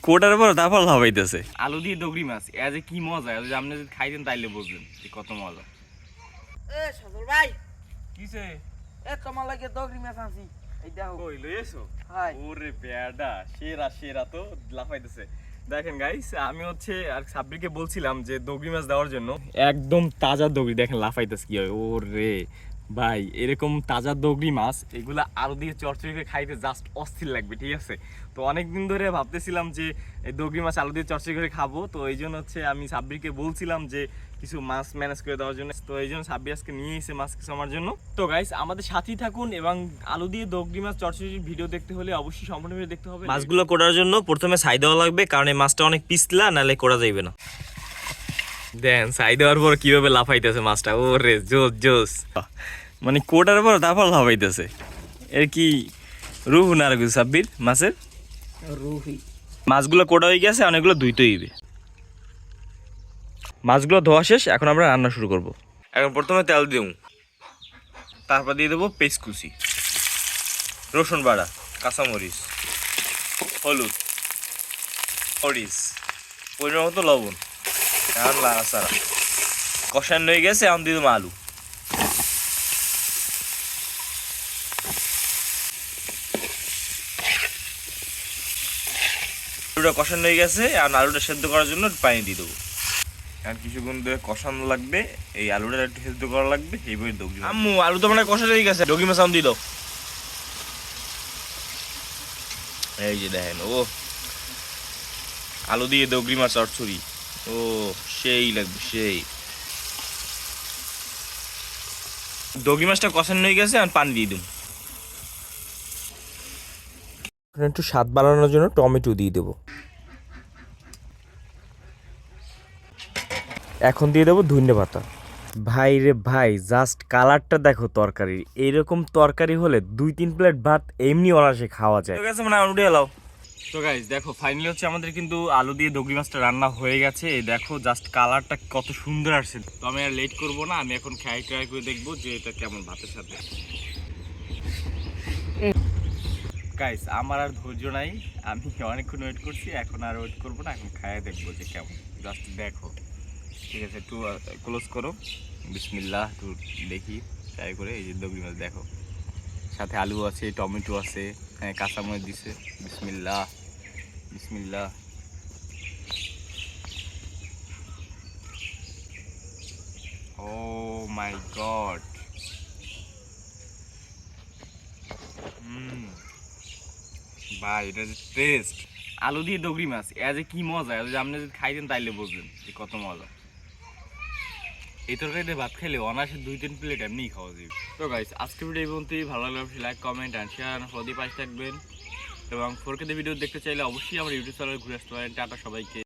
কোটার পর তারপর লাফাইতেছে। আলু দিয়ে দগরি মাছ এ যে কি মজা, যদি আপনি যদি খাইতেন তাইলে বুঝবেন যে কত মজা। এ সজল ভাই, কিসে এ তোমার লাগে দগরি মাছ আনছি, এই দেখো। কই লইছো? হাই ওরে পেয়াডা সেরা সেরা তো লাফাইতেছে। দেখেন গাইস, আমি হচ্ছে আর সাব্বিরকে বলছিলাম যে দগরি মাছ দেওয়ার জন্য, একদম তাজা দগরি দেখেন লাফাইতেছে কি হয়। ওরে ভাই, এরকম তাজা দগরি মাছ এগুলা আলু দিয়ে চচ্চড়ি করে খাইতে জাস্ট অস্থির লাগবে, ঠিক আছে? তো অনেকদিন ধরে ভাবতেছিলাম যে এই দগরি মাছ আলু দিয়ে চচ্চড়ি করে খাবো, তো এই জন্য হচ্ছে আমি সাব্বিরকে বলছিলাম যে কিছু মাছ ম্যানেজ করে দেওয়ার জন্য। তো এই জন্য সাব্বির আজকে নিয়ে এসে মাছ কিছু আমার জন্য। তো গাইস, আমাদের সাথেই থাকুন এবং আলু দিয়ে দগরি মাছ চচ্চড়ির ভিডিও দেখতে হলে অবশ্যই সম্পূর্ণ ভিডিও দেখতে হবে। মাছগুলো কোটার জন্য প্রথমে ছাই দেওয়া লাগবে, কারণ এই মাছটা অনেক পিছলা, নাহলে কোটা যাইবে না। দেন ছাই দেওয়ার পর কিভাবে লাফাইতেছে মাছটা, ওরে জোস জোস। মানে কোটার পর তারপর লাফাইতেছে। এর কি রুহ না রাখবে সাব্বির মাছের? রুহি মাছগুলো কোটা হয়ে গেছে, অনেকগুলো ধুইতে হইবে। মাছগুলো ধোয়া শেষ, এখন আমরা রান্না শুরু করব। এখন প্রথমে তেল দিব, তারপর দিয়ে দেবো পেঁয়াজ কুচি, রসুন বাটা, কাঁচামরিচ, হলুদ, মরিচ, পরিমাণ মতো লবণ। এখন লাড়াচাড়া কষানো হয়ে গেছে, এখন দিয়ে দেবো আলু। আলুটা কষানো হয়ে গেছে, আর আলুটা সেদ্ধ করার জন্য পানি দিয়ে দেবো। এখন কিছুক্ষণ ধরে কষানো লাগবে, এই আলুটা একটু সেদ্ধ করা লাগবে। এইভাবে দগরি আম্মু আলু তো মানে কষানো হয়ে গেছে, দগরি মাছ দিয়ে দাও। এই যে দেখেন, ও আলু দিয়ে দগরি মাছ চচ্চড়ি, ও সেই লাগবে সেই। দগরি মাছটা কষানো হয়ে গেছে, আর পানি দিয়ে দিন। একটু স্বাদ বাড়ানোর জন্য টমেটো দিয়ে দেবো। এখন দিয়ে দেবো ধনে পাতা। ভাই রে ভাই, জাস্ট কালারটা দেখো তরকারির। এইরকম তরকারি হলে 2-3 প্লেট ভাত এমনি অনায়াসে খাওয়া যায়। ঠিক আছে, মানে আলু দিয়ে লাও। তো গাইস দেখো, ফাইনালি হচ্ছে আমাদের কিন্তু আলু দিয়ে দগরি মাছটা রান্না হয়ে গেছে। এই দেখো জাস্ট কালারটা কত সুন্দর আসছে। তো আমি আর লেট করবো না, আমি এখন ট্রাই করে দেখবো যে এটা কেমন ভাতের সাথে। গাইস আমার আর ধৈর্য নাই, আমি অনেকক্ষণ ওয়েট করছি, এখন আর ওয়েট করবো না, এখন খাইয়ে দেখবো যে কেমন। জাস্ট দেখো, ঠিক আছে? একটু ক্লোজ করো, বিসমিল্লাহ, একটু দেখি ট্রাই করে। এই যে দগরি মাছ দেখো, সাথে আলু আছে, টমেটো আছে, হ্যাঁ কাঁচামরিচ দিছে। বিসমিল্লাহ বিসমিল্লাহ। ও মাই গড, ভাই এটা যে টেস্ট। আলু দিয়ে দগরি মাছ এ যে কি মজা, যদি আপনি যদি খাইতেন তাইলে বুঝবেন যে কত মজা। এই তরকারিতে ভাত খাইলে অনায়াসে 2-3 প্লেট এমনিই খাওয়া যাবে। তো গাইস আজকে ভিডিও এই পর্যন্তই। ভালো লাগলে অবশ্যই like, comment and share, follow দিয়ে পাশে থাকবেন। এবং 4K ভিডিও দেখতে চাইলে অবশ্যই আমার ইউটিউব চ্যানেলে ঘুরে আসতে পারেন। টাটা সবাইকে।